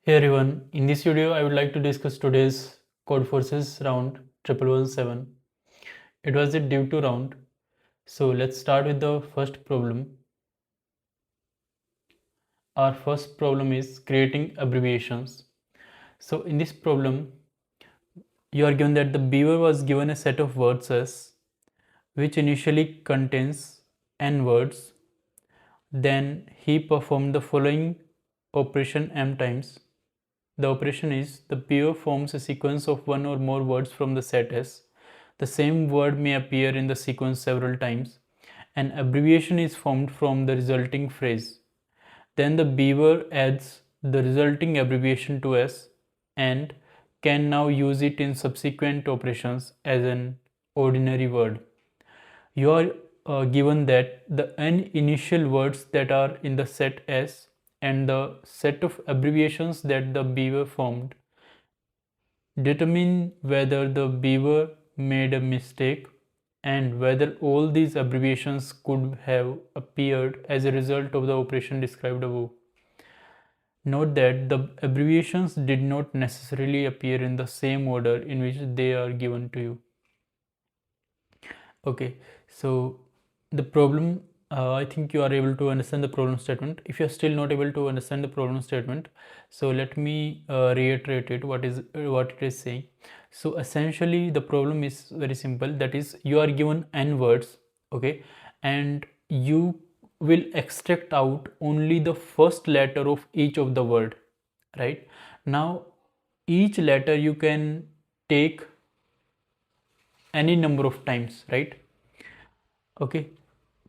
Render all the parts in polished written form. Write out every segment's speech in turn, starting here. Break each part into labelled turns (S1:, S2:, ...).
S1: Hey everyone, in this video I would like to discuss today's Codeforces Round 1117. It was a due to round. So let's start with the first problem. Our first problem is creating abbreviations. So in this problem, you are given that the beaver was given a set of words S which initially contains n words. Then he performed the following operation m times. The operation is the beaver forms a sequence of one or more words from the set S. The same word may appear in the sequence several times. An abbreviation is formed from the resulting phrase. Then the beaver adds the resulting abbreviation to S and can now use it in subsequent operations as an ordinary word. You are given that the n initial words that are in the set S and the set of abbreviations that the beaver formed. Determine whether the beaver made a mistake and whether all these abbreviations could have appeared as a result of the operation described above. Note that the abbreviations did not necessarily appear in the same order in which they are given to you. Okay, so the problem, I think you are able to understand the problem statement. If you are still not able to understand the problem statement, so let me reiterate it, what it is saying. So essentially the problem is very simple, that is you are given n words, okay, and you will extract out only the first letter of each of the word, right? Now each letter you can take any number of times, right? Okay,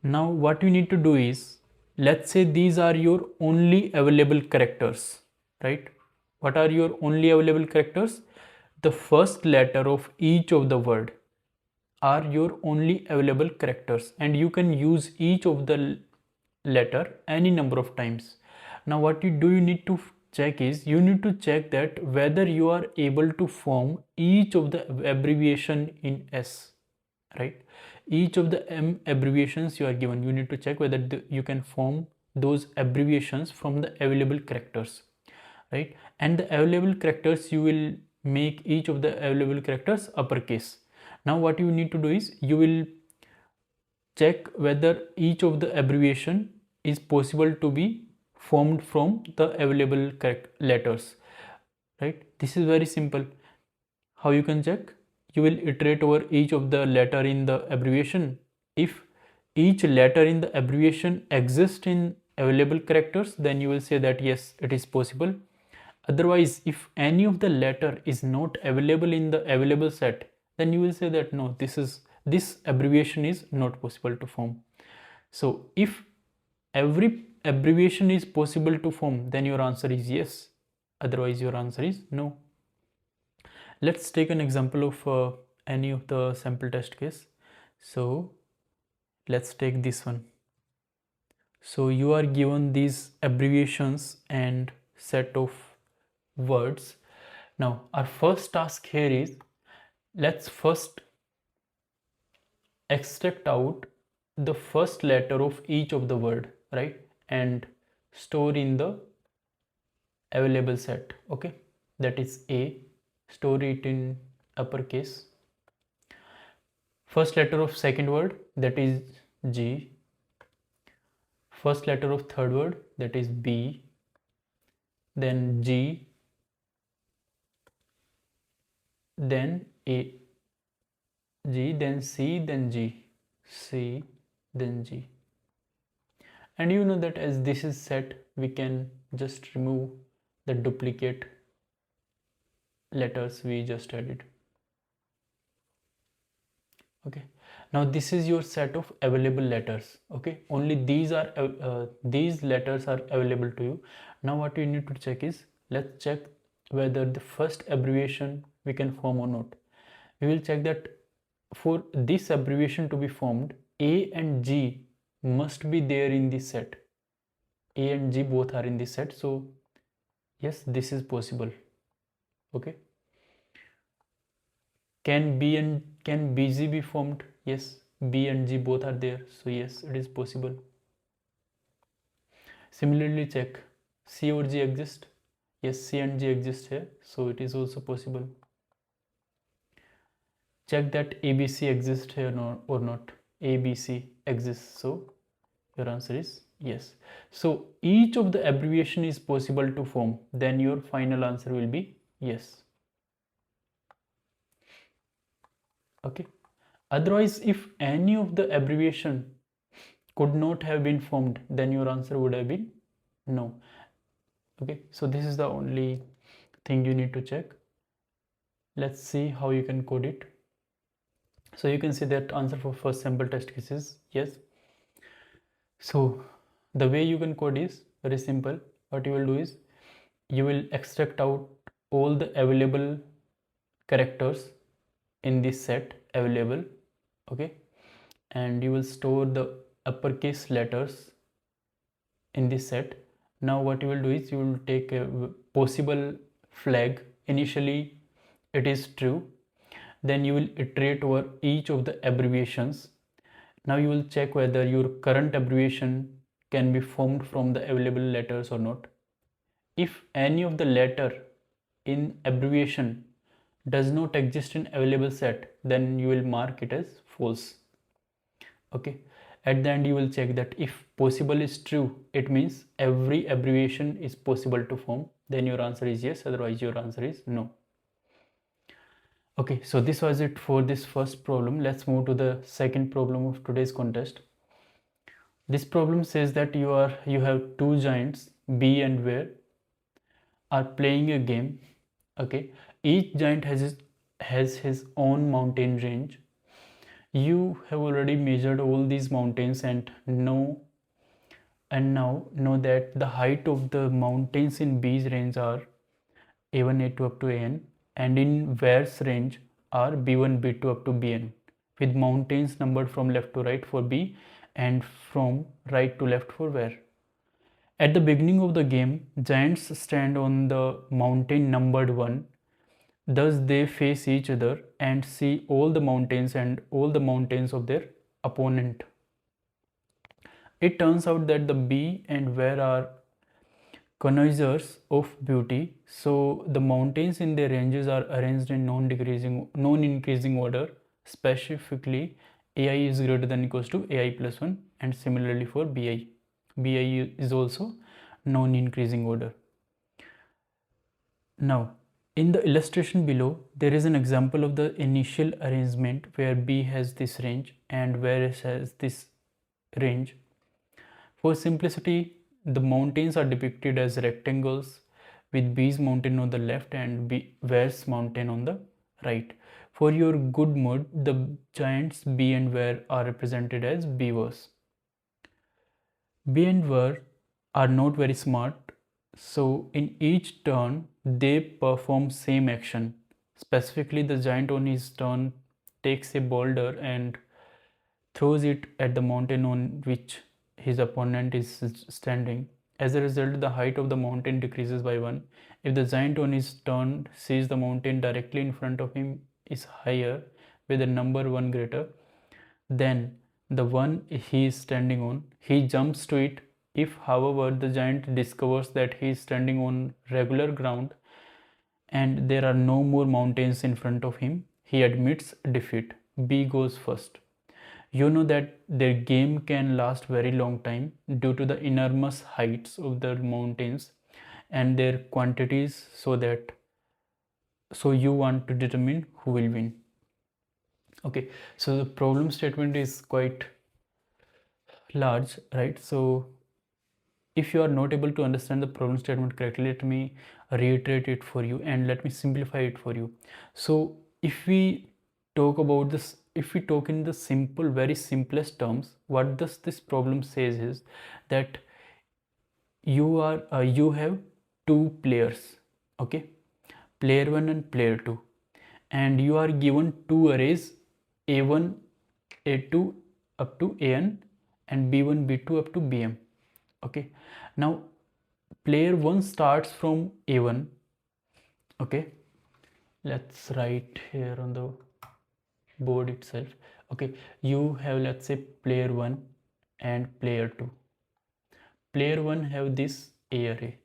S1: now what you need to do is, let's say these are your only available characters, right? What are your only available characters? The first letter of each of the word are your only available characters, and you can use each of the letter any number of times. Now what you need to check is, you need to check that whether you are able to form each of the abbreviation in S, right? Each of the M abbreviations you are given, you need to check whether you can form those abbreviations from the available characters, right? And the available characters, you will make each of the available characters uppercase. Now what you need to do is, you will check whether each of the abbreviation is possible to be formed from the available letters, right? This is very simple. How you can check? You will iterate over each of the letter in the abbreviation. If each letter in the abbreviation exists in available characters, then you will say that yes, it is possible. Otherwise, if any of the letter is not available in the available set, then you will say that no, this abbreviation is not possible to form. So if every abbreviation is possible to form, then your answer is yes. Otherwise your answer is no. Let's take an example of any of the sample test case. So let's take this one. So you are given these abbreviations and set of words. Now our first task here is, let's first extract out the first letter of each of the word, right, and store in the available set. Okay, that is A. Store it in uppercase. First letter of second word, that is G. First letter of third word, that is B. Then G. Then A. G, then C, then G. C, then G. And you know that as this is set, we can just remove the duplicate letters we just added. Okay, now this is your set of available letters. Okay, only these letters are available to you. Now what you need to check is, let's check whether the first abbreviation we can form or not. We will check that for this abbreviation to be formed, A and G must be there in this set. A and G both are in this set, so yes, this is possible. Okay, can BG be formed? Yes, B and G both are there, so yes, it is possible. Similarly check, C or G exist? Yes, C and G exist here, so it is also possible. Check that ABC exists here or not. ABC exists, so your answer is yes. So each of the abbreviation is possible to form, then your final answer will be yes. Okay. Otherwise, if any of the abbreviation could not have been formed, then your answer would have been no. Okay, so this is the only thing you need to check. Let's see how you can code it. So you can see that answer for first sample test case is yes. So the way you can code is very simple. What you will do is you will extract out all the available characters in this set available, okay, and you will store the uppercase letters in this set. Now what you will do is you will take a possible flag. Initially it is true, then you will iterate over each of the abbreviations. Now you will check whether your current abbreviation can be formed from the available letters or not. If any of the letter in abbreviation does not exist in available set, then you will mark it as false. Okay, at the end you will check that if possible is true, it means every abbreviation is possible to form, then your answer is yes, otherwise your answer is no. Okay, so this was it for this first problem. Let's move to the second problem of today's contest. This problem says that you have two giants, B and Where, are playing a game. Okay, each giant has his own mountain range. You have already measured all these mountains and now know that the height of the mountains in B's range are A1, A2 up to AN, and in Where's range are B1, B2 up to BN, with mountains numbered from left to right for B and from right to left for Where. At the beginning of the game, giants stand on the mountain numbered 1. Thus they face each other and see all the mountains and all the mountains of their opponent. It turns out that the B and Where are connoisseurs of beauty, so the mountains in their ranges are arranged in non-increasing order. Specifically, AI is greater than equals to AI plus 1, and similarly for BI. BI is also non-increasing order. Now, in the illustration below, there is an example of the initial arrangement where B has this range and where S has this range. For simplicity, the mountains are depicted as rectangles with B's mountain on the left and Where's mountain on the right. For your good mood, the giants B and Where are represented as beavers. B and Where are not very smart, so in each turn they perform same action. Specifically, the giant on his turn takes a boulder and throws it at the mountain on which his opponent is standing. As a result, the height of the mountain decreases by 1. If the giant on his turn sees the mountain directly in front of him is higher, with the number 1 greater than the one he is standing on, he jumps to it. If, however, the giant discovers that he is standing on regular ground and there are no more mountains in front of him, he admits defeat. B goes first. You know that their game can last very long time due to the enormous heights of the mountains and their quantities, so you want to determine who will win. Okay, so the problem statement is quite large, right? So if you are not able to understand the problem statement correctly, let me reiterate it for you and let me simplify it for you. So if we talk about this, if we talk in the simple, very simplest terms, what does this problem says is that you have two players, okay, player 1 and player 2, and you are given two arrays A1, A2 up to AN and B1, B2 up to BM. Okay, now player 1 starts from A1. Okay, let's write here on the board itself. Okay, you have, let's say, player 1 and player 2. Player 1 have this A array.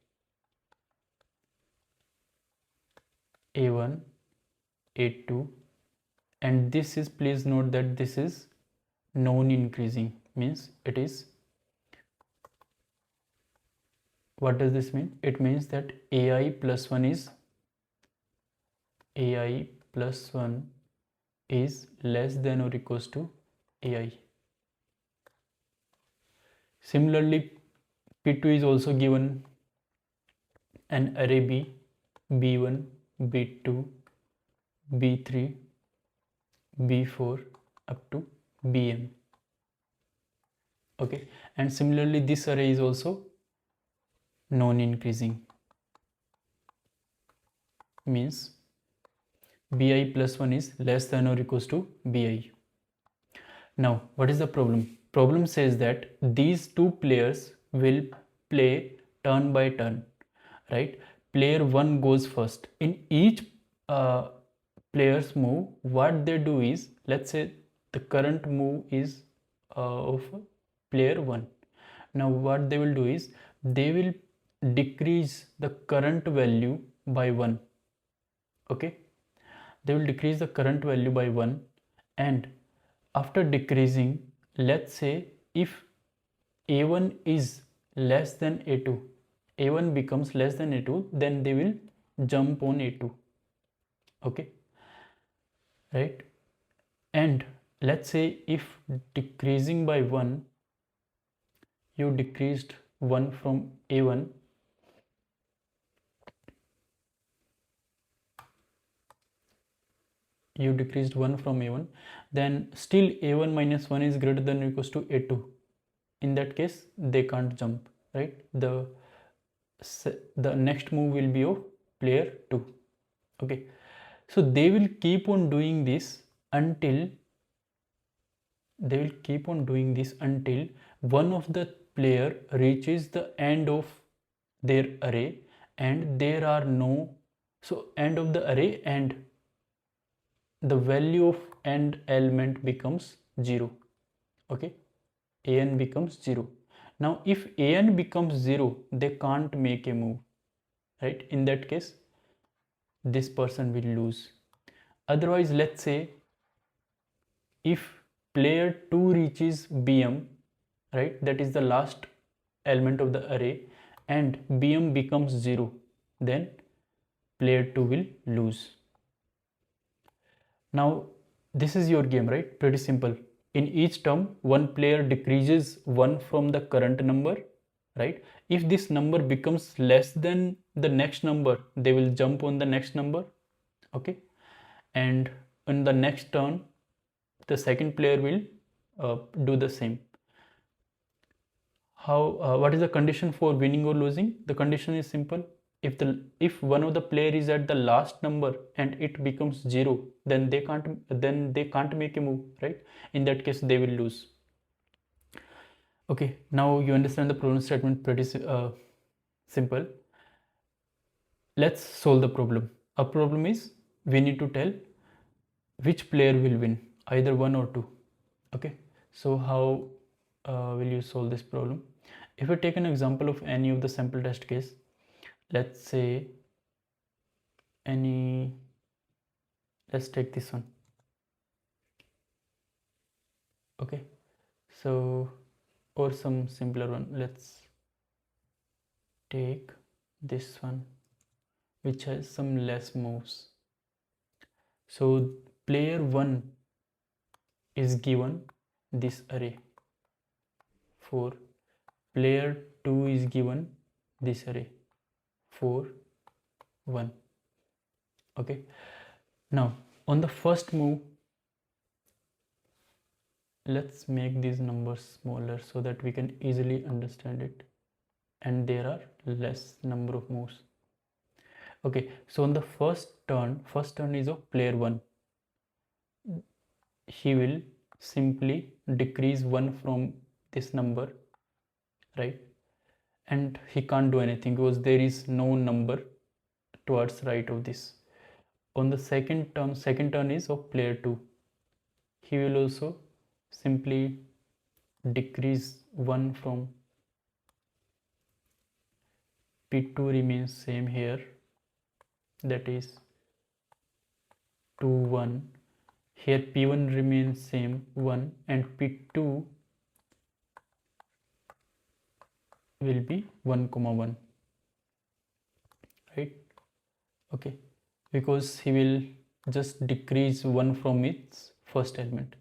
S1: a1, a2, and this is, please note that this is non-increasing, means it is, what does this mean? It means that ai plus 1 is less than or equals to ai. Similarly, P2 is also given an array B, B1, B2, B3, B4 up to Bm. Okay, and similarly this array is also non-increasing, means Bi plus 1 is less than or equals to Bi. Now, what is the problem? Problem says that these two players will play turn by turn, right? Player 1 goes first. In each player's move, what they do is, let's say the current move is of player 1. Now what they will do is, they will decrease the current value by 1. Okay, they will decrease the current value by 1, and after decreasing, let's say if a1 is less than a2, a1 becomes less than a2, then they will jump on a2. Okay, right? And let's say if decreasing by 1, you decreased 1 from a1, then still a1 minus 1 is greater than or equals to a2. In that case, they can't jump, right? The next move will be of player 2. Okay, so they will keep on doing this until one of the player reaches the end of their array, and there are no, so end of the array, and the value of end element becomes 0. Okay, an becomes 0. Now if an becomes 0, they can't make a move, right? In that case, this person will lose. Otherwise, let's say if player 2 reaches bm, right, that is the last element of the array, and bm becomes 0, then player 2 will lose. Now this is your game, right? Pretty simple. In each term, one player decreases 1 from the current number, right? If this number becomes less than the next number, they will jump on the next number. Okay, and in the next turn, the second player will do the same. What is the condition for winning or losing? The condition is simple. If one of the player is at the last number and it becomes 0, then they can't make a move, right? In that case, they will lose. Okay, now you understand the problem statement pretty simple. Let's solve the problem. A problem is, we need to tell which player will win, either 1 or 2. Okay, so how will you solve this problem? If we take an example of any of the sample test case, let's say let's take this one. Okay, so, or some simpler one, let's take this one, which has some less moves. So player 1 is given this array, for player 2 is given this array, 4, 1. Okay, now on the first move, let's make these numbers smaller so that we can easily understand it, and there are less number of moves. Okay, so on the first turn is of player 1. He will simply decrease 1 from this number, right? And he can't do anything because there is no number towards right of this. On the second turn is of player 2. He will also simply decrease 1 from P2, remains same here, that is 2 1. Here p1 remains same 1 and p2 will be 1 comma 1, right? Okay, because he will just decrease 1 from its first element.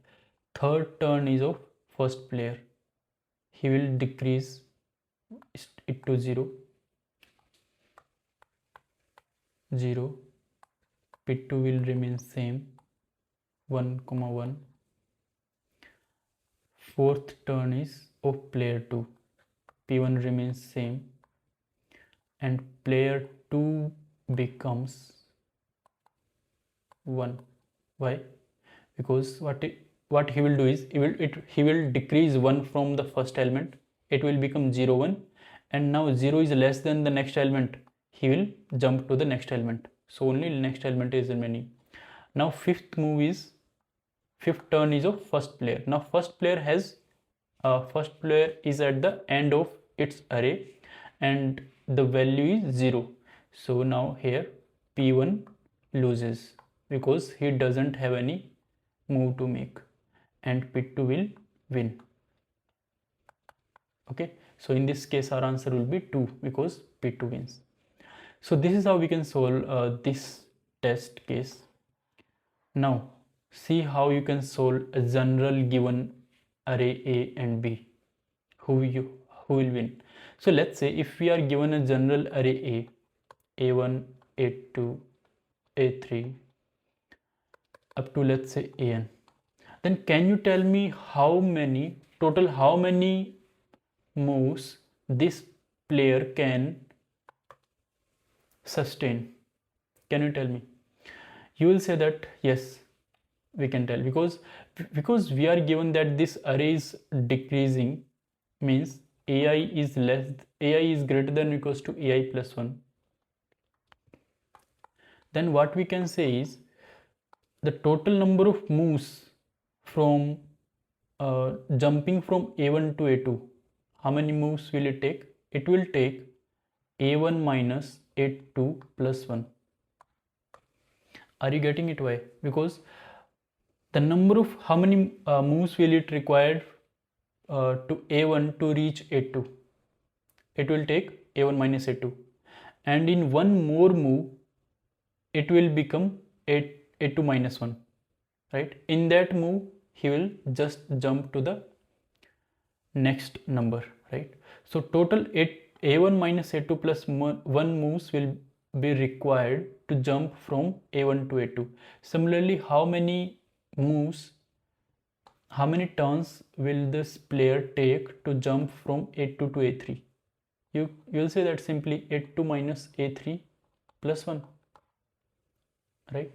S1: Third turn is of first player, he will decrease it to 0 0. p2 will remain same 1 comma 1. Fourth turn is of player 2, p1 remains same and player 2 becomes 1. Why? Because what he will do is he will decrease 1 from the first element, it will become 0 1, and now 0 is less than the next element, he will jump to the next element, so only next element is remaining. Now fifth turn is of first player. Now first player is at the end of its array and the value is 0, so now here p1 loses because he doesn't have any move to make and p2 will win. Okay, so in this case our answer will be 2 because p2 wins. So this is how we can solve this test case. Now see how you can solve a general given array A and B. Who will win? So let's say if we are given a general array A1 A2 A3 up to let's say AN, then can you tell me how many moves this player can sustain? Can you tell me? You will say that yes, we can tell, because we are given that this array is decreasing, means ai is greater than or equals to ai plus 1. Then what we can say is the total number of moves from jumping from a1 to a2, how many moves will it take? It will take a1 minus a2 plus 1. Are you getting it? Why? Because the number of how many moves will it require to a1 to reach a2? It will take a1 minus a2, and in one more move it will become a2 minus 1, right? In that move he will just jump to the next number, right? So total a1 minus a2 plus 1 moves will be required to jump from a1 to a2. Similarly, how many turns will this player take to jump from a2 to a3? You'll say that simply a2 minus a3 plus 1, right?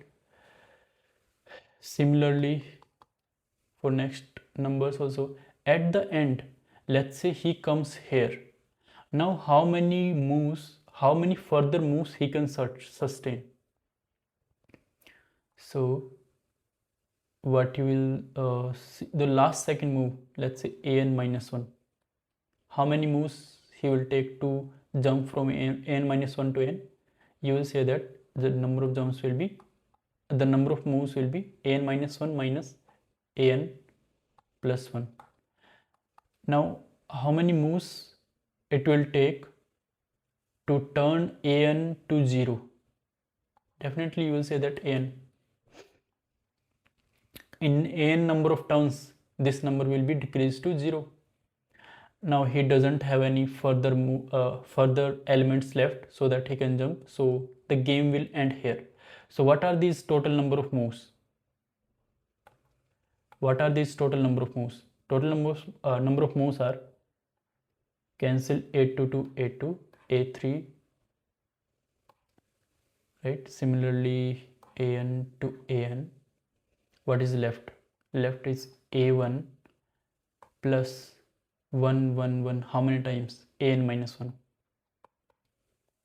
S1: Similarly, for next numbers also, at the end, let's say he comes here. Now how many further moves he can sustain? So what you will see, the last second move, let's say an minus 1, how many moves he will take to jump from an minus 1 to n? You will say that the number of moves will be an minus 1 minus an plus 1. Now how many moves it will take to turn an to 0? Definitely you will say that an. In n number of turns this number will be decreased to 0. Now he doesn't have any further elements left so that he can jump, so the game will end here. So what are these total number of moves? Total number of moves are cancel a2 to a2, a3, right? Similarly an to an. What is left? Left is a1 plus 1 1 1. How many times? an minus 1,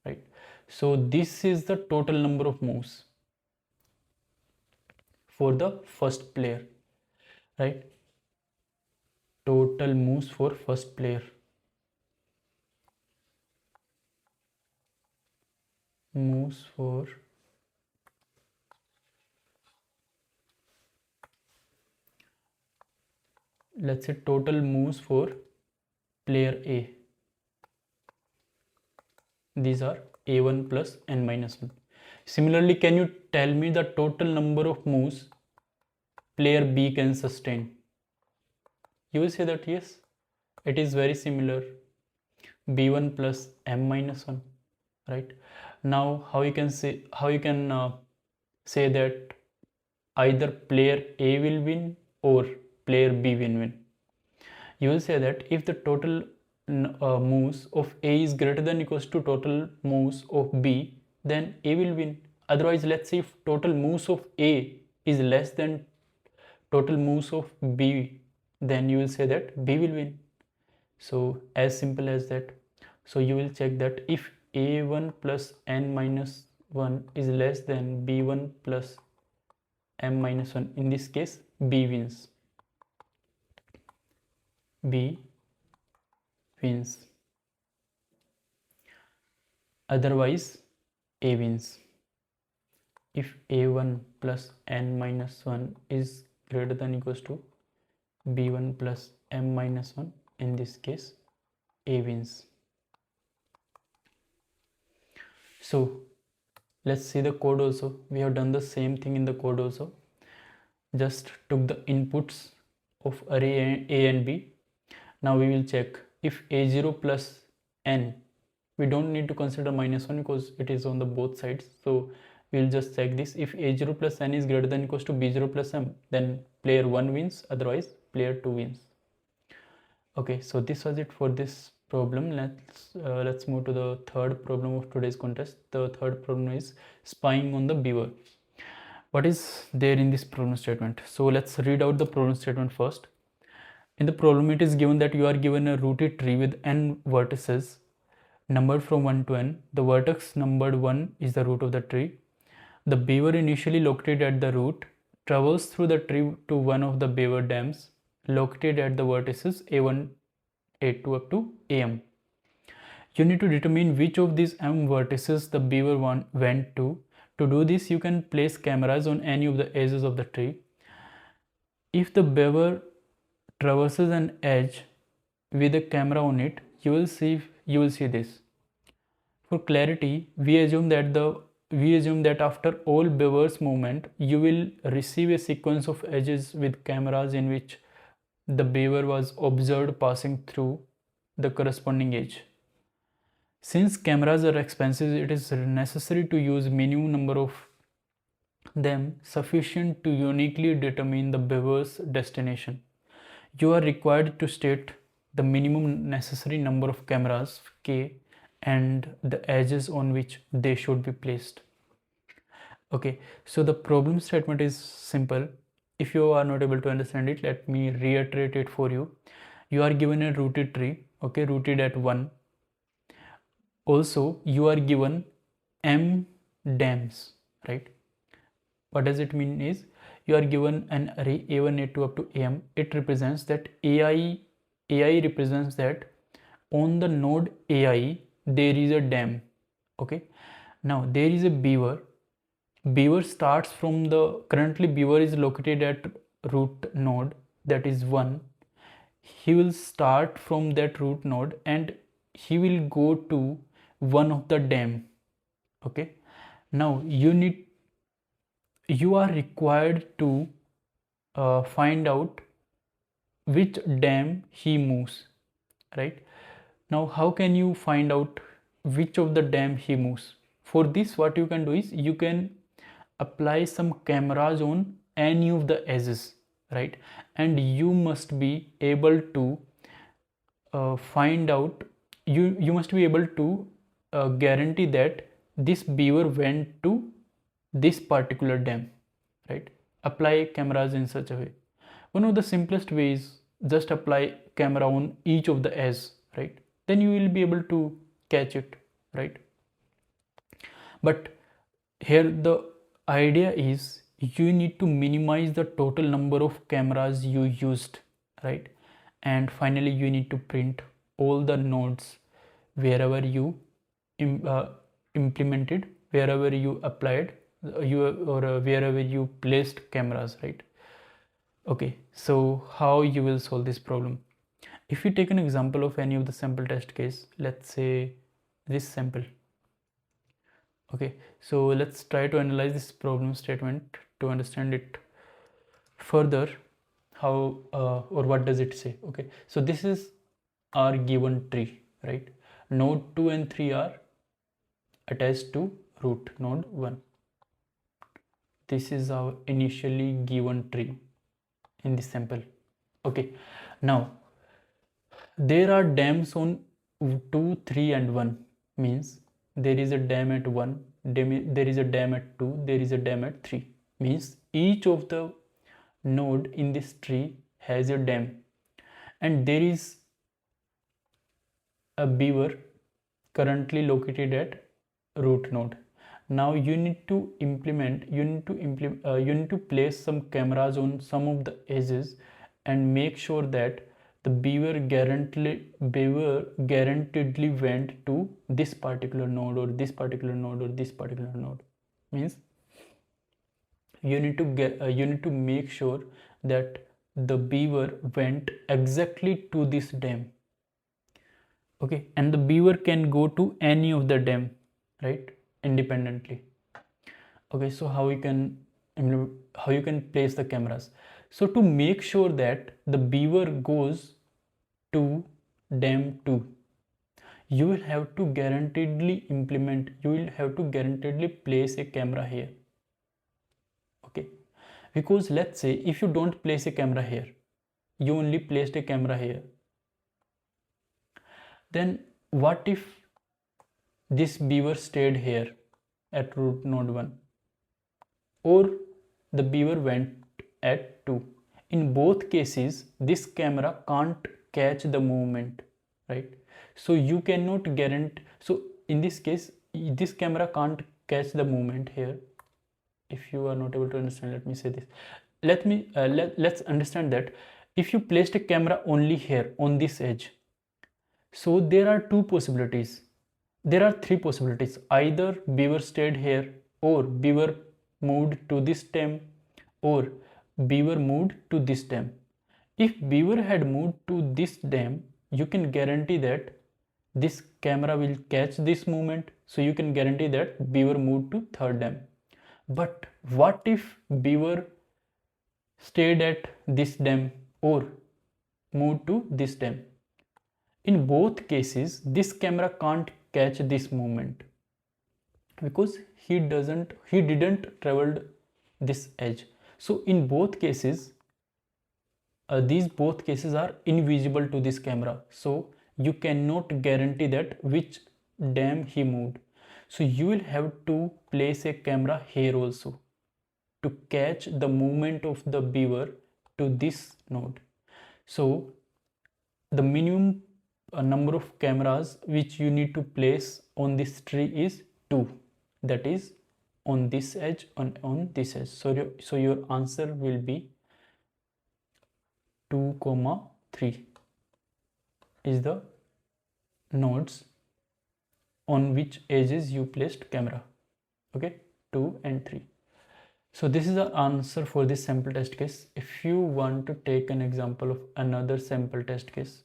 S1: right? So this is the total number of moves for the first player, right? Total moves for first player. Moves for let's say total moves for player A. These are a1 plus n minus 1. Similarly, can you tell me the total number of moves player B can sustain? You will say that yes, it is very similar, b1 plus m minus 1, right? Now how you can say that either player A will win or player B will win? You will say that if the total moves of A is greater than equals to total moves of B, then A will win. Otherwise, let's say if total moves of A is less than total moves of B, then you will say that B will win. So as simple as that. So you will check that if a1 plus n minus 1 is less than b1 plus m minus 1, in this case B wins. B wins. Otherwise A wins. If a1 plus n minus 1 is greater than equals to b1 plus m minus 1, in this case A wins. So let's see the code also. We have done the same thing in the code also. Just took the inputs of array A and B. Now we will check if a0 plus n, we don't need to consider minus 1 because it is on the both sides. So we will just check this. If a0 plus n is greater than equals to b0 plus m, then player 1 wins, otherwise player 2 wins. Okay, so this was it for this problem. Let's move to the third problem of today's contest. The third problem is spying on the beaver. What is there in this problem statement? So let's read out the problem statement first. In the problem, it is given that you are given a rooted tree with n vertices numbered from 1 to n. The vertex numbered 1 is the root of the tree. The beaver initially located at the root travels through the tree to one of the beaver dams located at the vertices a1, a2 up to am. You need to determine which of these m vertices the beaver went to. To do this, you can place cameras on any of the edges of the tree. If the beaver traverses an edge with a camera on it, you will see this. For clarity, we assume that after all beaver's movement, you will receive a sequence of edges with cameras in which the beaver was observed passing through the corresponding edge. Since cameras are expensive, it is necessary to use minimum number of them sufficient to uniquely determine the beaver's destination. You are required to state the minimum necessary number of cameras k and the edges on which they should be placed. Okay, so the problem statement is simple. If you are not able to understand it, let me reiterate it for you. You are given a rooted tree, okay, rooted at 1. Also, you are given m dams, right? What does it mean is, you are given an array a1, a2 up to am. It represents that ai represents that on the node ai there is a dam. Okay, now there is a beaver starts from the, currently beaver is located at root node, that is 1. He will start from that root node and he will go to one of the dam. Okay, now you are required to find out which dam he moves, right? Now how can you find out which of the dam he moves? For this, what you can do is, you can apply some cameras on any of the edges, right? And you must be able to find out, you must be able to guarantee that this beaver went to this particular dam, right? Apply cameras in such a way. One of the simplest ways, just apply camera on each of the edges, right? Then you will be able to catch it, right? But here the idea is, you need to minimize the total number of cameras you used, right? And finally, you need to print all the nodes wherever you implemented, wherever you applied, wherever you placed cameras, right? Okay, so how you will solve this problem? If you take an example of any of the sample test case, let's say this sample. Okay, so let's try to analyze this problem statement to understand it further. How or what does it say? Okay, so this is our given tree, right? Node 2 and 3 are attached to root node 1. This is our initially given tree in this sample. Okay, now there are dams on 2, 3 and 1, means there is a dam at 1, there is a dam at 2, there is a dam at 3, means each of the node in this tree has a dam, and there is a beaver currently located at root node. Now you need to place some cameras on some of the edges and make sure that the beaver guaranteedly went to this particular node or this particular node or this particular node. Means you need to make sure that the beaver went exactly to this dam. Okay, and the beaver can go to any of the dam, right, independently. Okay, so how you can place the cameras? So to make sure that the beaver goes to dam 2, you will have to guaranteedly place a camera here. Okay, because let's say if you don't place a camera here, you only placed a camera here, then what if this beaver stayed here at root node 1, or the beaver went at 2? In both cases this camera can't catch the movement, right? So you cannot guarantee, so in this case this camera can't catch the movement here. If you are not able to understand, let me say this. Let's understand that if you placed a camera only here on this edge, so there are two possibilities. There are three possibilities. Either beaver stayed here, or beaver moved to this dam, or beaver moved to this dam. If beaver had moved to this dam, you can guarantee that this camera will catch this movement, so you can guarantee that beaver moved to third dam. But what if beaver stayed at this dam or moved to this dam? In both cases this camera can't catch this movement because he didn't traveled this edge. So in both cases these both cases are invisible to this camera, so you cannot guarantee that which dam he moved. So you will have to place a camera here also to catch the movement of the beaver to this node. So the minimum number of cameras which you need to place on this tree is 2, that is on this edge and on this edge. So your answer will be 2, 3 is the nodes on which edges you placed camera. Okay, 2 and 3. So this is the answer for this sample test case. If you want to take an example of another sample test case,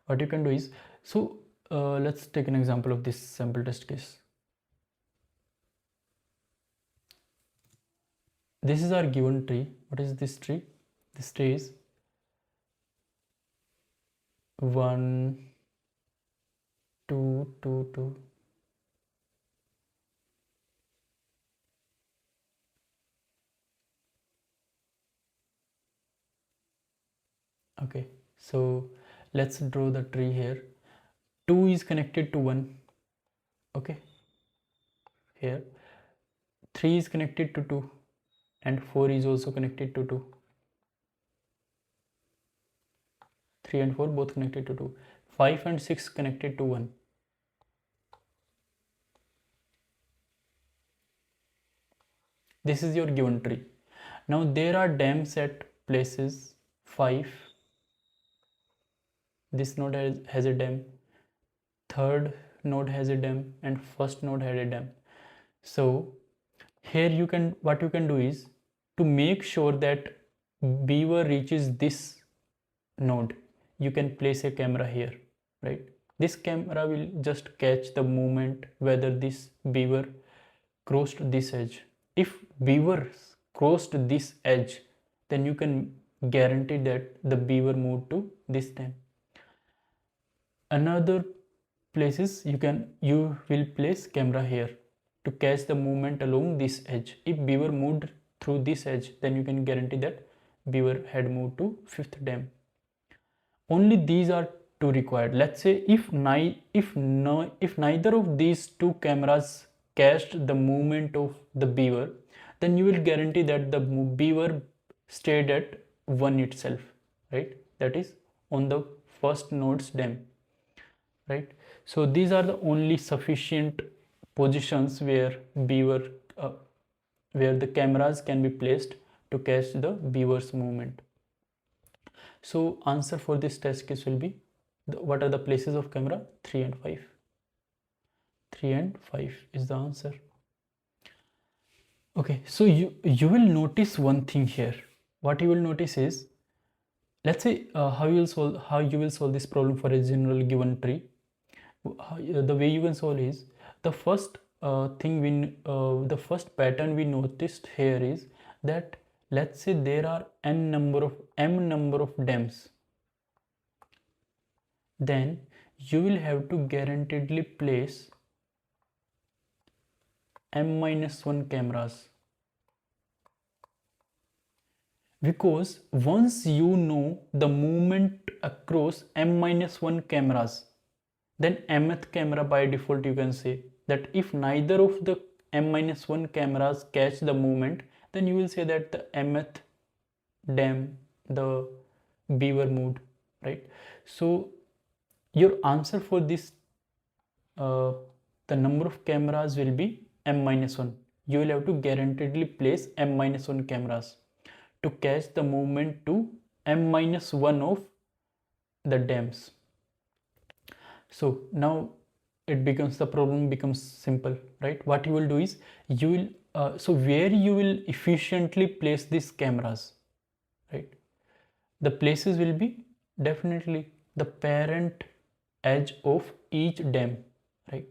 S1: what you can do is, so let's take an example of this sample test case. This is our given tree. What is this tree? This tree is 1, 2, 2, 2. Okay, so let's draw the tree here. 2 is connected to 1. Okay, here 3 is connected to 2 and 4 is also connected to 2. 3 and 4 both connected to 2. 5 and 6 connected to 1. This is your given tree. Now there are dams at places 5. This node has a dam, third node has a dam, and first node had a dam. So here what you can do is to make sure that Beaver reaches this node, you can place a camera here, right? This camera will just catch the movement whether this Beaver crossed this edge. If Beaver crossed this edge, then you can guarantee that the Beaver moved to this dam. Another places you will place camera here to catch the movement along this edge. If Beaver moved through this edge, then you can guarantee that Beaver had moved to fifth dam. Only these are two required. Let's say if neither of these two cameras catched the movement of the Beaver, then you will guarantee that the Beaver stayed at 1 itself, right? That is on the first node's dam, right? So these are the only sufficient positions where where the cameras can be placed to catch the Beaver's movement. So answer for this test case will be, what are the places of camera? 3 and 5. 3 and 5 is the answer. Okay, so you will notice one thing here. What you will notice is, let's say how you will solve this problem for a general given tree. The way you can solve is, the first the first pattern we noticed here is that, let's say there are m number of dams, then you will have to guaranteedly place m-1 cameras, because once you know the movement across m-1 cameras, then mth camera by default you can say that if neither of the m-1 cameras catch the movement, then you will say that the mth dam, the Beaver moved, right? So your answer for this, the number of cameras will be m-1. You will have to guaranteedly place m-1 cameras to catch the movement to m-1 of the dams. So now the problem becomes simple, right? What you will do is, you will so where you will efficiently place these cameras, right? The places will be definitely the parent edge of each dam, right?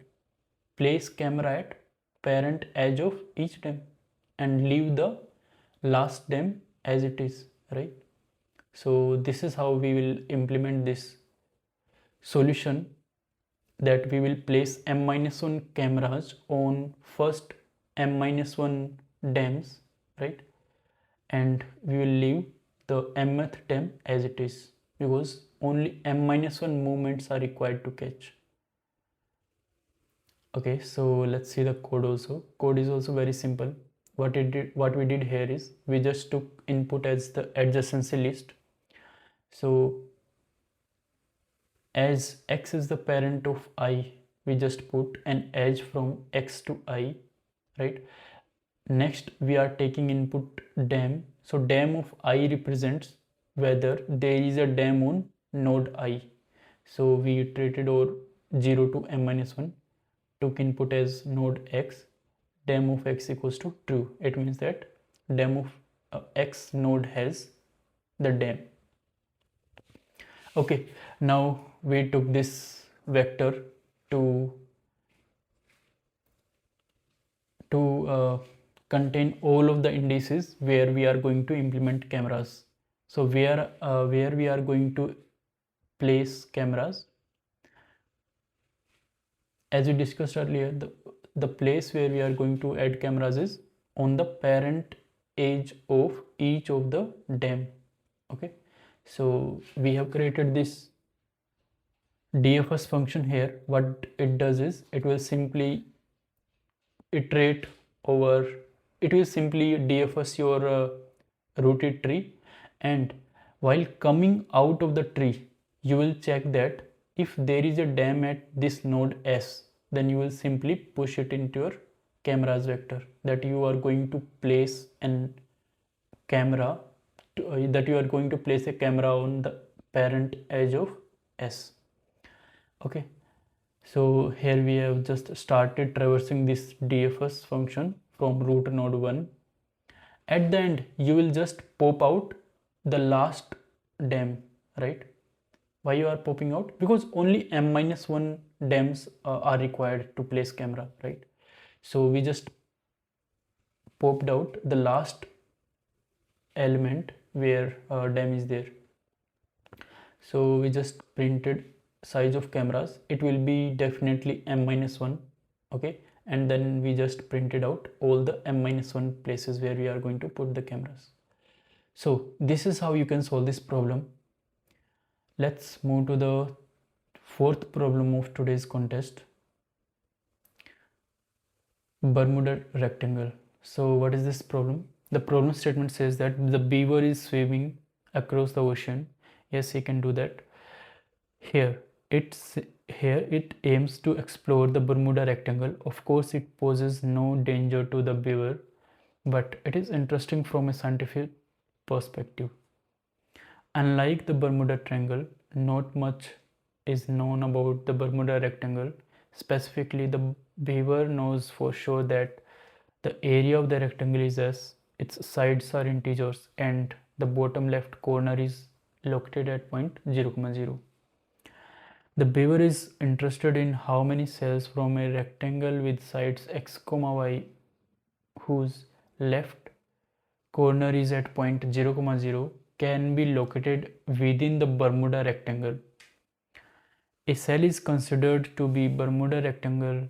S1: Place camera at parent edge of each dam and leave the last dam as it is, right? So this is how we will implement this solution, that we will place m-1 cameras on first m-1 dams, right? And we will leave the mth dam as it is, because only m-1 movements are required to catch. Okay, so let's see the code also. Code is also very simple. What we did here is, we just took input as the adjacency list. So as x is the parent of I, we just put an edge from x to I, right? Next we are taking input dam. So dam of I represents whether there is a dam on node I. So we iterated over 0 to m-1, took input as node x, dam of x equals to true. It means that dam of x node has the dam. Okay, now we took this vector to contain all of the indices where we are going to implement cameras. So where we are going to place cameras, as we discussed earlier, the place where we are going to add cameras is on the parent edge of each of the dam. Okay, so we have created this DFS function here. What it does is, it will simply iterate over, it will simply DFS your rooted tree, and while coming out of the tree, you will check that if there is a dam at this node S, then you will simply push it into your cameras vector, that you are going to place an camera that you are going to place a camera on the parent edge of S. Okay, so here we have just started traversing this DFS function from root node 1, at the end you will just pop out the last dem, right? Why you are popping out? Because only m-1 dems are required to place camera, right? So we just popped out the last element where dem is there. So we just printed size of cameras. It will be definitely m-1, okay? And then we just printed out all the m-1 places where we are going to put the cameras. So this is how you can solve this problem. Let's move to the fourth problem of today's contest. Bermuda Rectangle. So what is this problem? The problem statement says that the beaver is swimming across the ocean. Yes, he can do that. Here it aims to explore the Bermuda Rectangle. Of course, it poses no danger to the beaver, but it is interesting from a scientific perspective. Unlike the Bermuda Triangle, not much is known about the Bermuda Rectangle. Specifically, the beaver knows for sure that the area of the rectangle is S, its sides are integers, and the bottom left corner is located at point 0, 0. The beaver is interested in how many cells from a rectangle with sides x, y, whose left corner is at point 0, 0, can be located within the Bermuda Rectangle. A cell is considered to be Bermuda Rectangle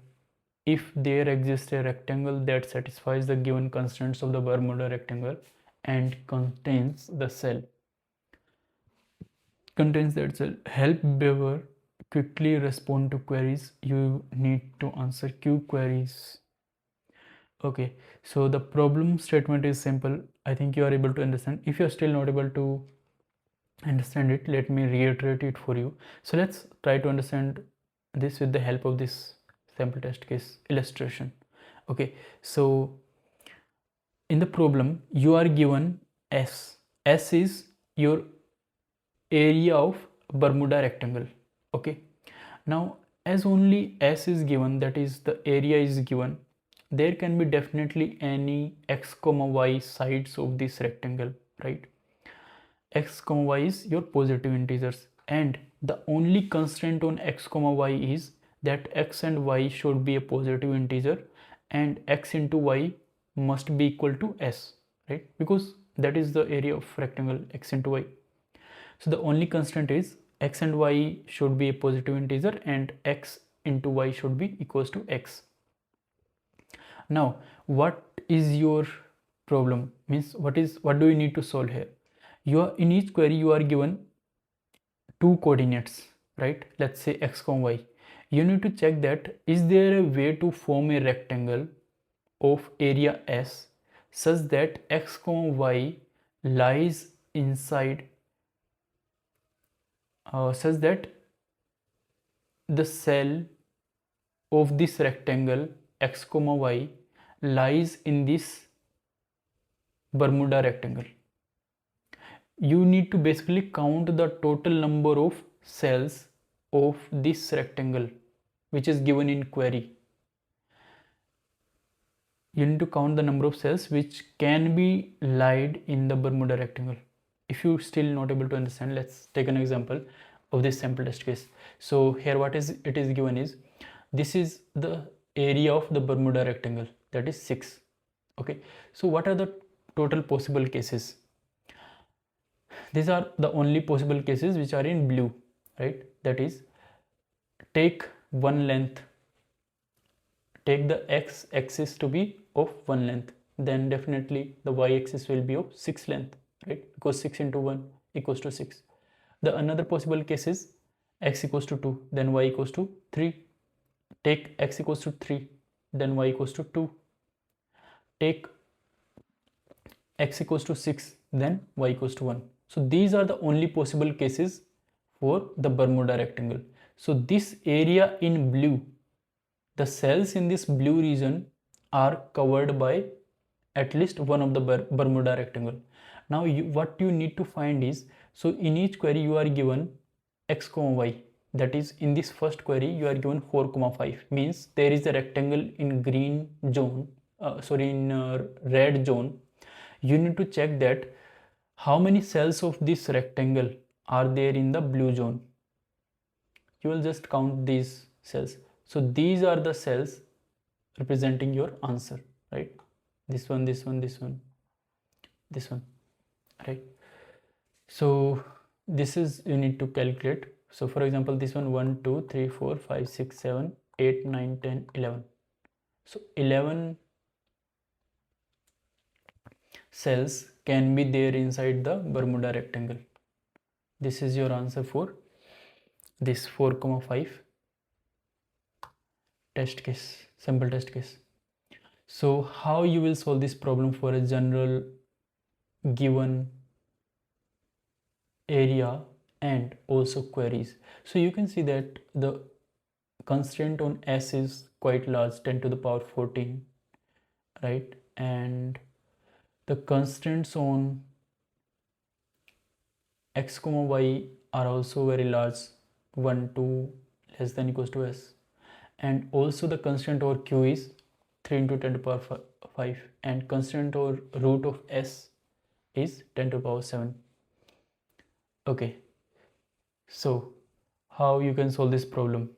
S1: if there exists a rectangle that satisfies the given constraints of the Bermuda Rectangle and contains that cell. Help beaver quickly respond to queries. You need to answer Q queries. Okay, so the problem statement is simple. I think you are able to understand. If you are still not able to understand it, let me reiterate it for you. So let's try to understand this with the help of this sample test case illustration. Okay, so in the problem you are given S. S is your area of Bermuda Rectangle. Okay, now as only S is given, that is the area is given, there can be definitely any x, y sides of this rectangle, right? X, y is your positive integers, and the only constraint on x, y is that x and y should be a positive integer and x into y must be equal to S, right? Because that is the area of rectangle, x into y. So the only constraint is x and y should be a positive integer and x into y should be equals to x. Now what is your problem? Means what do you need to solve here? In each query you are given two coordinates, right? Let's say x, y. You need to check that is there a way to form a rectangle of area S such that x, y lies inside such that the cell of this rectangle x, y lies in this Bermuda Rectangle. You need to basically count the total number of cells of this rectangle which is given in query. You need to count the number of cells which can be lied in the Bermuda Rectangle. If you still not able to understand, let's take an example of this sample test case. So here what is it is given is, this is the area of the Bermuda Rectangle, that is 6. Okay, so what are the total possible cases? These are the only possible cases which are in blue, right? That is, take one length, take the x axis to be of 1 length, then definitely the y axis will be of 6 length, right? Because 6 into 1 equals to 6. The another possible case is x equals to 2, then y equals to 3. Take x equals to 3, then y equals to 2. Take x equals to 6, then y equals to 1. So these are the only possible cases for the Bermuda Rectangle. So this area in blue, the cells in this blue region are covered by at least one of the Bermuda Rectangle. Now what you need to find is, so in each query you are given x, y. That is, in this first query you are given 4, 5. Means there is a rectangle in green zone, in red zone. you need to check that how many cells of this rectangle are there in the blue zone. You will just count these cells. So these are the cells representing your answer, right? This one, this one, this one, this one, right? So this is you need to calculate. So for example, this one 1 2 3 4 5 6 7 8 9 10 11. So 11 cells can be there inside the Bermuda rectangle. This is your answer for this 4,5 test case, sample test case. So how you will solve this problem for a general given area and also queries? So you can see that the constraint on S is quite large, 10 to the power 14, right? And the constraints on x comma y are also very large, 1 2 less than equals to S. And also the constraint over Q is 3 into 10 to the power 5, and constraint over root of S is 10 to the power 7. Okay, so how you can solve this problem?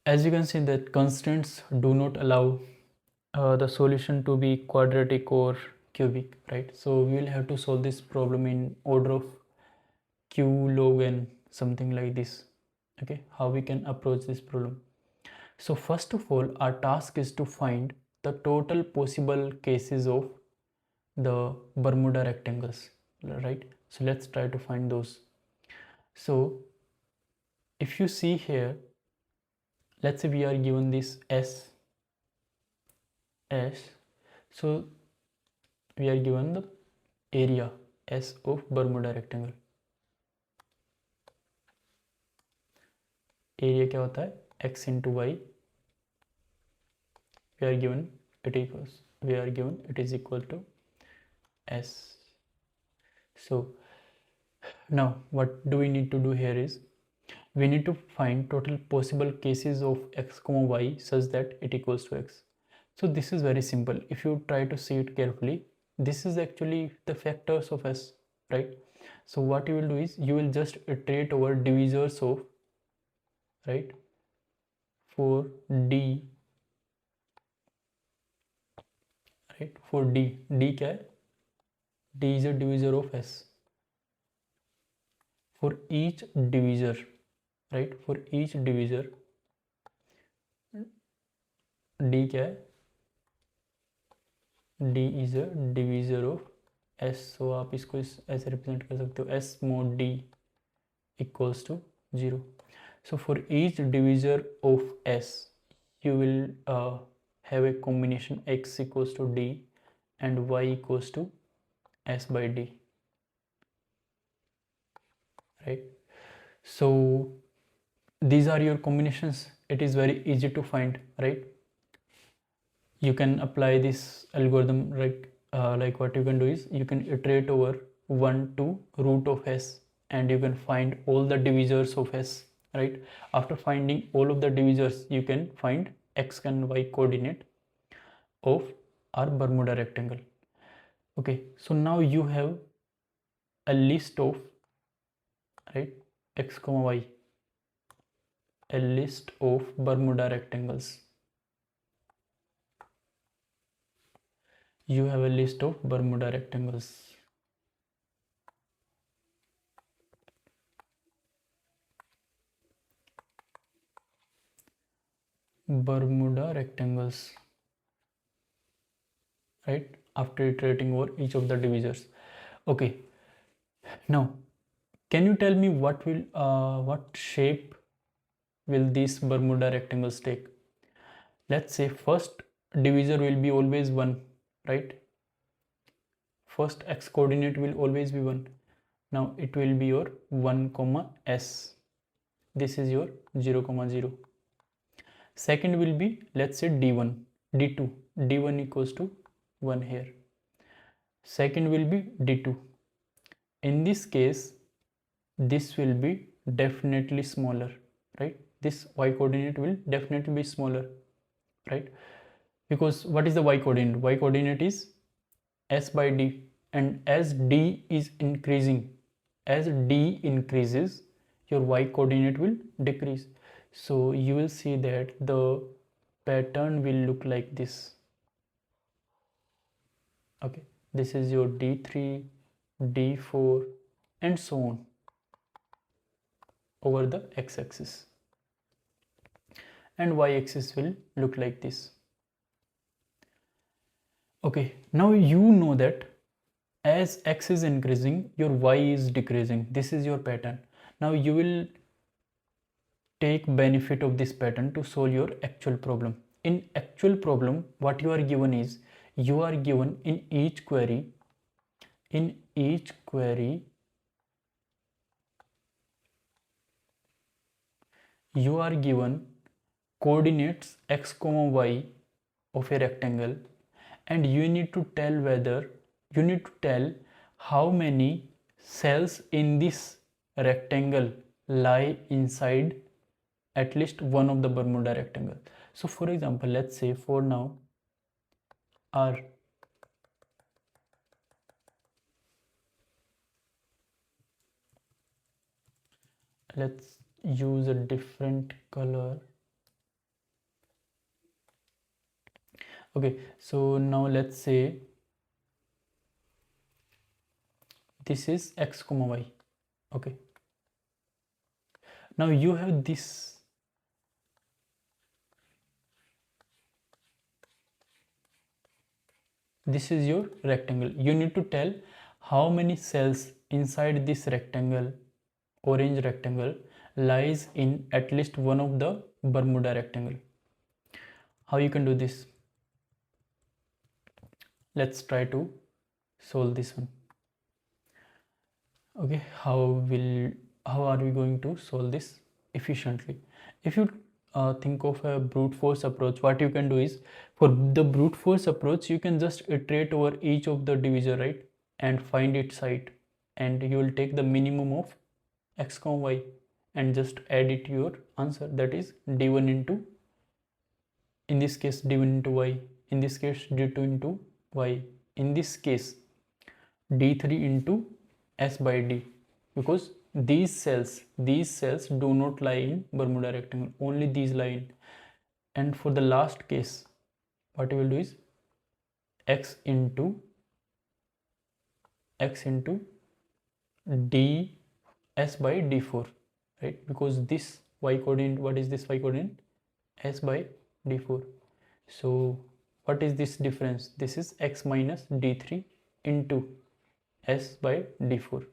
S1: As you can see that constraints do not allow the solution to be quadratic or cubic, right? So we will have to solve this problem in order of q log n, something like this. Okay, how we can approach this problem? So first of all, our task is to find the total possible cases of the Bermuda rectangles, right? So let's try to find those. So if you see here, let's say we are given this S, so we are given the area S of Bermuda rectangle. Area क्या होता है? X into y. We are given it is equal to S. So now what do we need to do here is we need to find total possible cases of x comma y such that it equals to x. So this is very simple. If you try to see it carefully, this is actually the factors of S, right? So what you will do is you will just iterate over divisors of, right, for D, right? For D क्या है? D is a divisor of S. For each divisor, right? For each divisor, D क्या है? D is a divisor of S. So आप इसको ऐसे represent कर सकते हो, S mod D equals to 0. So for each divisor of S, you will have a combination x equals to D and y equals to S by D, right? So these are your combinations. It is very easy to find, right? You can apply this algorithm, like what you can do is you can iterate over 1 to root of S and you can find all the divisors of S, right? After finding all of the divisors, you can find x and y coordinate of our Bermuda rectangle. Okay, so now you have a list of, right, x comma y, a list of Bermuda rectangles. You have a list of Bermuda rectangles. Bermuda rectangles, right? After iterating over each of the divisors. Okay, now can you tell me what shape will these Bermuda rectangles take? Let's say first divisor will be always 1, right? First x coordinate will always be 1. Now it will be your 1 comma S. This is your 0 comma 0. Second will be, let's say D1, D2. D1 equals to 1 here. Second will be D2. In this case, this will be definitely smaller, right? This y coordinate will definitely be smaller, right? because what is the y coordinate? Y coordinate is s by d, and as d is increasing, as d increases, your y coordinate will decrease. So you will see that the pattern will look like this. Okay, this is your d3, d4 and so on over the x-axis, and y-axis will look like this. Okay, now you know that as x is increasing, your y is decreasing. This is your pattern. Now you will take benefit of this pattern to solve your actual problem. In actual problem, what you are given is, you are given in each query, you are given coordinates x comma y of a rectangle, and you need to tell how many cells in this rectangle lie inside at least one of the Bermuda rectangle. So for example, let's say for now R, let's use a different color. Okay, so now let's say this is x comma y. Okay, now you have this, this is your rectangle. You need to tell how many cells inside this rectangle, orange rectangle, lies in at least one of the Bermuda rectangle. How you can do this? Let's try to solve this one. Okay, how are we going to solve this efficiently? If you think of a brute force approach, what you can do is, for the brute force approach, you can just iterate over each of the divisor, right, and find its site, and you will take the minimum of x comma y and just add it to your answer, that is d1 into, in this case d1 into y, in this case d2 into y, in this case d3 into s by d, because these cells do not lie in Bermuda rectangle, only these lie in. And for the last case, what you will do is x into d s by d4, right, because this y coordinate, what is this y coordinate? S by d4. So what is this difference? This is x minus d3 into s by d4.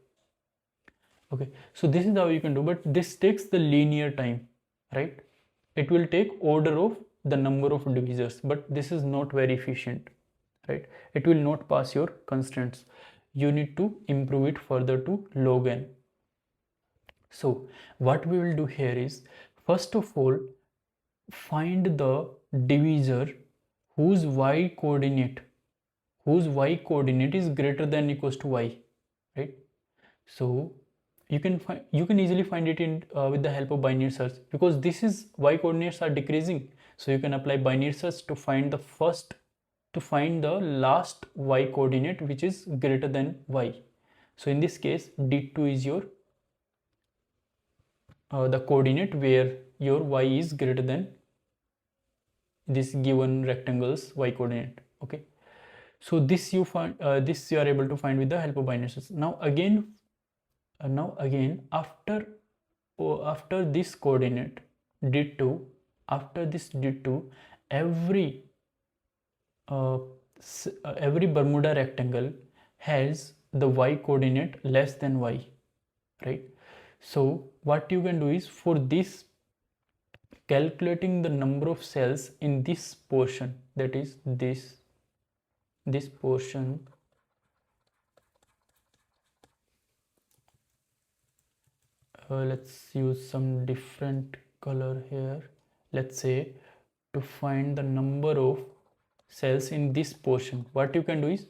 S1: Okay, so this is how you can do, but this takes the linear time, right? It will take order of the number of divisors, but this is not very efficient, right? It will not pass your constraints. You need to improve it further to log n. So what we will do here is, first of all, find the divisor whose y coordinate is greater than or equals to y, right? So you can easily find it in with the help of binary search, because this is y coordinates are decreasing, so you can apply binary search to find the last y coordinate which is greater than y. So in this case, d2 is your the coordinate where your y is greater than this given rectangle's y coordinate. Okay, so this you are able to find with the help of binary search. Now again, after this coordinate d2, every Bermuda rectangle has the y coordinate less than y, right? So what you can do is, for this, calculating the number of cells in this portion, that is this portion, let's use some different color here. Let's say, to find the number of cells in this portion, what you can do is,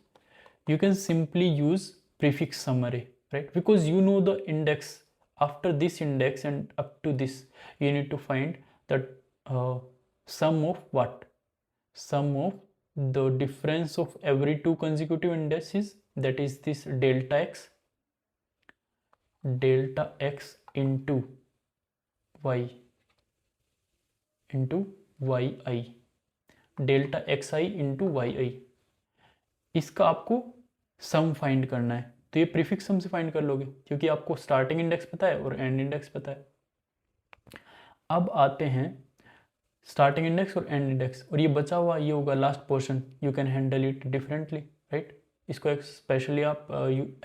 S1: you can simply use prefix sum array, right? Because you know the index, after this index and up to this, you need to find the sum of what? sum of the difference of every two consecutive indices, that is this delta x into y into yi, delta X I into Y I, इसका आपको sum find करना है। तो ये prefix सम से find कर लोगे क्योंकि आपको स्टार्टिंग इंडेक्स पता है और एंड इंडेक्स पता है। अब आते हैं स्टार्टिंग इंडेक्स और एंड इंडेक्स, और ये बचा हुआ ये होगा last portion, you can handle it differently, right. इसको एक स्पेशली आप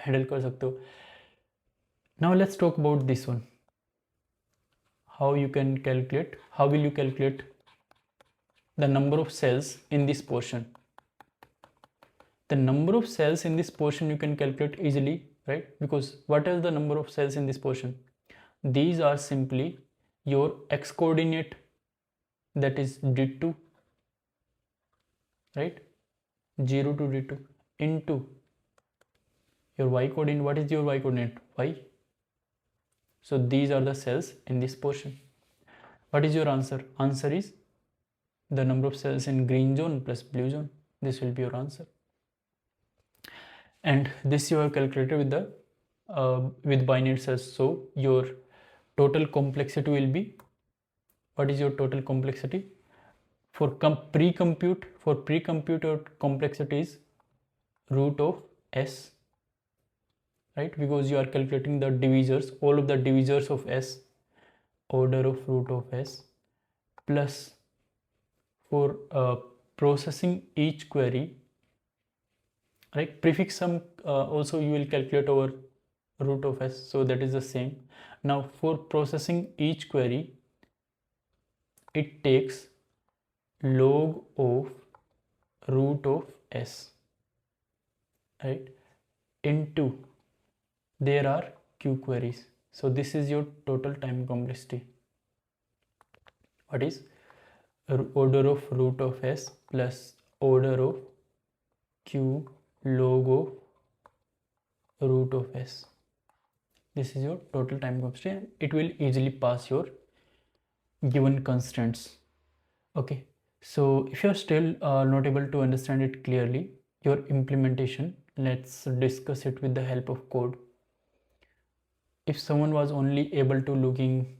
S1: हैंडल कर सकते हो। Now let's talk about this one, how will you calculate the number of cells in this portion. The number of cells in this portion you can calculate easily, right? Because what is the number of cells in this portion? These are simply your x coordinate, that is d2, right, 0 to d2, into your y coordinate. What is your y coordinate? Y. So these are the cells in this portion. What is your answer? Answer is the number of cells in green zone plus blue zone. This will be your answer, and this you have calculated with the with binary cells. So your total complexity will be, what is your total complexity for pre-compute? For pre-compute your complexity is root of s, right, because you are calculating the divisors, all of the divisors of s, order of root of s, plus for processing each query, right, prefix sum also you will calculate over root of s, so that is the same. Now for processing each query, it takes log of root of s, right, into there are q queries. So this is your total time complexity. What is order of root of s plus order of q log of root of s. This is your total time complexity, and it will easily pass your given constraints. Okay, so if you are still not able to understand it clearly, your implementation, let's discuss it with the help of code. If someone was only able to looking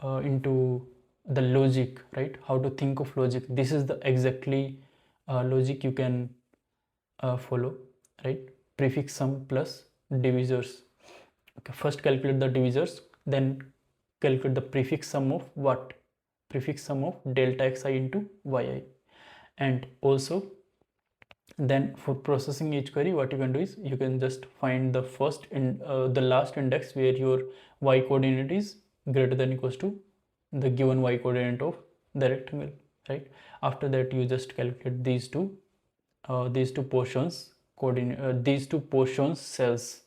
S1: into the logic, right, how to think of logic, this is the exactly logic you can follow, right? Prefix sum plus divisors. Okay, first calculate the divisors, then calculate the prefix sum of what? Prefix sum of delta xi into yi. And also then for processing each query, what you can do is you can just find the first in the last index where your y coordinate is greater than equals to the given y coordinate of the rectangle, right? After that you just calculate these two portions coordinate, these two portions cells,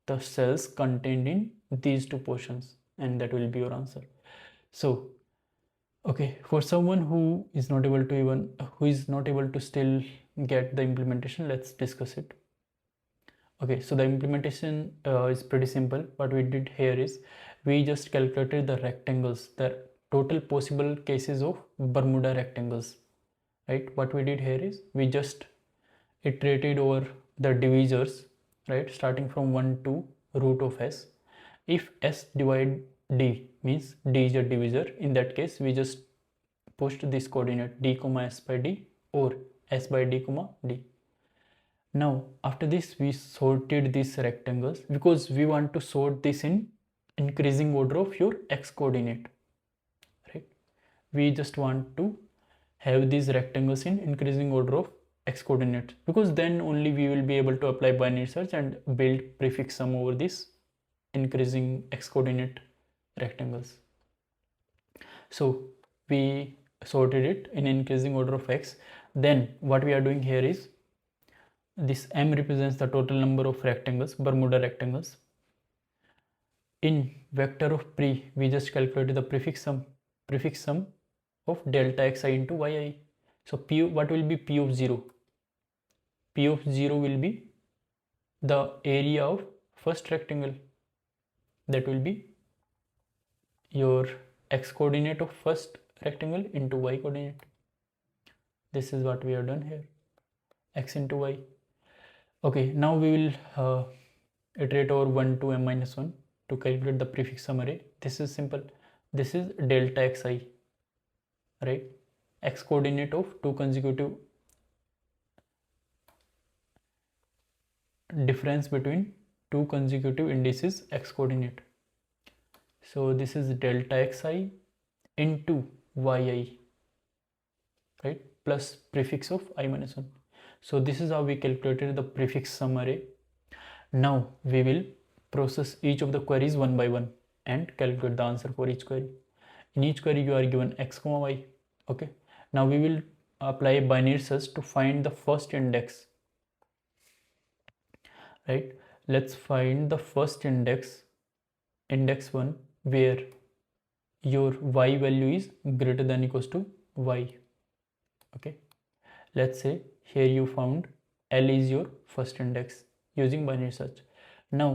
S1: the cells contained in these two portions, and that will be your answer. So okay, for someone who is not able to still get the implementation, let's discuss it. Okay, so the implementation is pretty simple. What we did here is we just calculated the rectangles, the total possible cases of Bermuda rectangles, right? What we did here is we just iterated over the divisors, right, starting from 1 to root of s. If s divide d means d is a divisor, in that case we just pushed this coordinate d comma s by d or s by d comma d. Now after this we sorted these rectangles because we want to sort this in increasing order of your x coordinate, right? We just want to have these rectangles in increasing order of x coordinates, because then only we will be able to apply binary search and build prefix sum over this increasing x coordinate rectangles. So we sorted it in increasing order of x. Then what we are doing here is this m represents the total number of rectangles, Bermuda rectangles. In vector of pre, we just calculated the prefix sum of delta xi into yi. So p, what will be p of 0? P of 0 will be the area of first rectangle, that will be your x coordinate of first rectangle into y coordinate. This is what we have done here, x into y. Okay, now we will iterate over 1 to m minus 1 to calculate the prefix sum array. This is simple. This is delta xi, right? X coordinate of two consecutive difference between two consecutive indices x coordinate. So this is delta xi into yi, right, plus prefix of I minus 1. So this is how we calculated the prefix sum array. Now we will process each of the queries one by one and calculate the answer for each query. In each query you are given x comma y. Okay, now we will apply binary search to find the first index, right? Let's find the first index 1, where your y value is greater than or equals to y. Okay, let's say here you found L is your first index using binary search. Now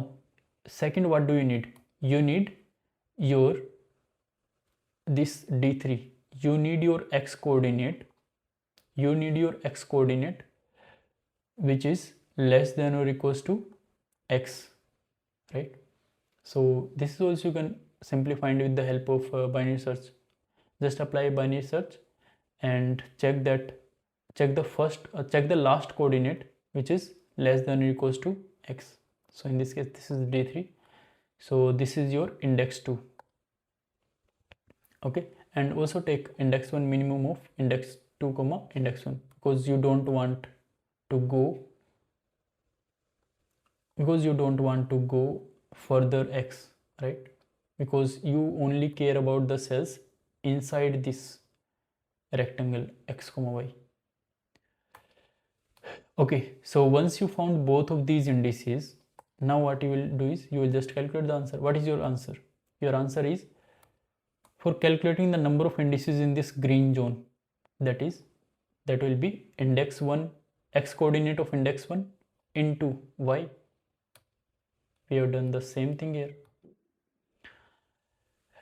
S1: second, what do you need? You need your this D3, you need your x coordinate, which is less than or equals to x, right? So this is also you can simply find with the help of binary search. Just apply binary search and check the last coordinate which is less than or equals to x. So in this case this is D3, so this is your index 2. Okay, and also take index 1 minimum of index 2 comma index 1, because you don't want to go further x, right? Because you only care about the cells inside this rectangle x comma y. Okay, so once you found both of these indices, now what you will do is you will just calculate the answer. What is your answer? Your answer is, for calculating the number of indices in this green zone, that will be index 1, x coordinate of index 1 into y. We have done the same thing here,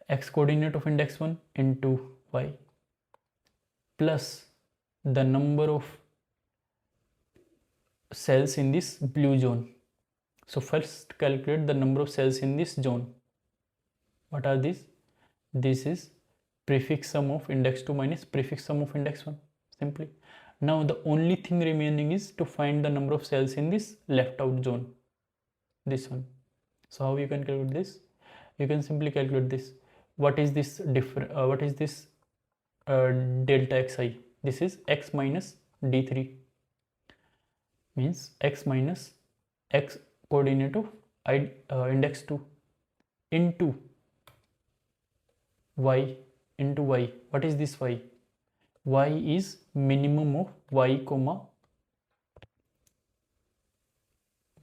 S1: x coordinate of index 1 into y plus the number of cells in this blue zone. So first calculate the number of cells in this zone. What are these? This is prefix sum of index 2 minus prefix sum of index 1, simply. Now the only thing remaining is to find the number of cells in this left out zone, this one. So how you can calculate this? You can simply calculate this. What is this delta xi? This is x minus d3, means x minus x coordinate of index 2 into y into y. What is this y? Y is minimum of y comma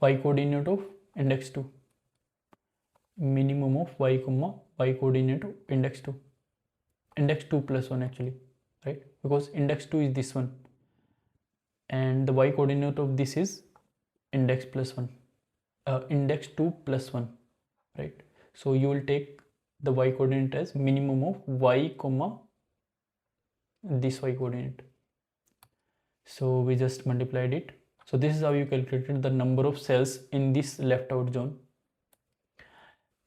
S1: y coordinate of index 2, minimum of y comma y coordinate of index 2, index 2 plus 1 actually, right? Because index 2 is this one and the y coordinate of this is index plus 1, index 2 plus 1, right? So you will take the y coordinate as minimum of y comma this y coordinate. So we just multiplied it. So this is how you calculated the number of cells in this left out zone,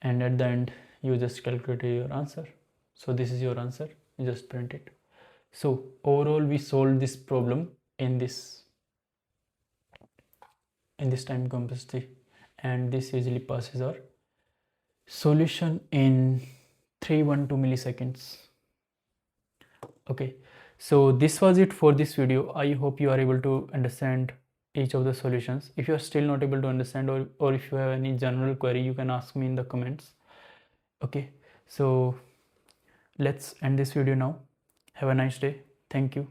S1: and at the end you just calculated your answer. So this is your answer, you just print it. So overall we solved this problem in this time complexity, and this easily passes our solution in 312 milliseconds. Okay, so this was it for this video. I hope you are able to understand each of the solutions. If you are still not able to understand, or if you have any general query, you can ask me in the comments. Okay, so let's end this video now. Have a nice day. Thank you.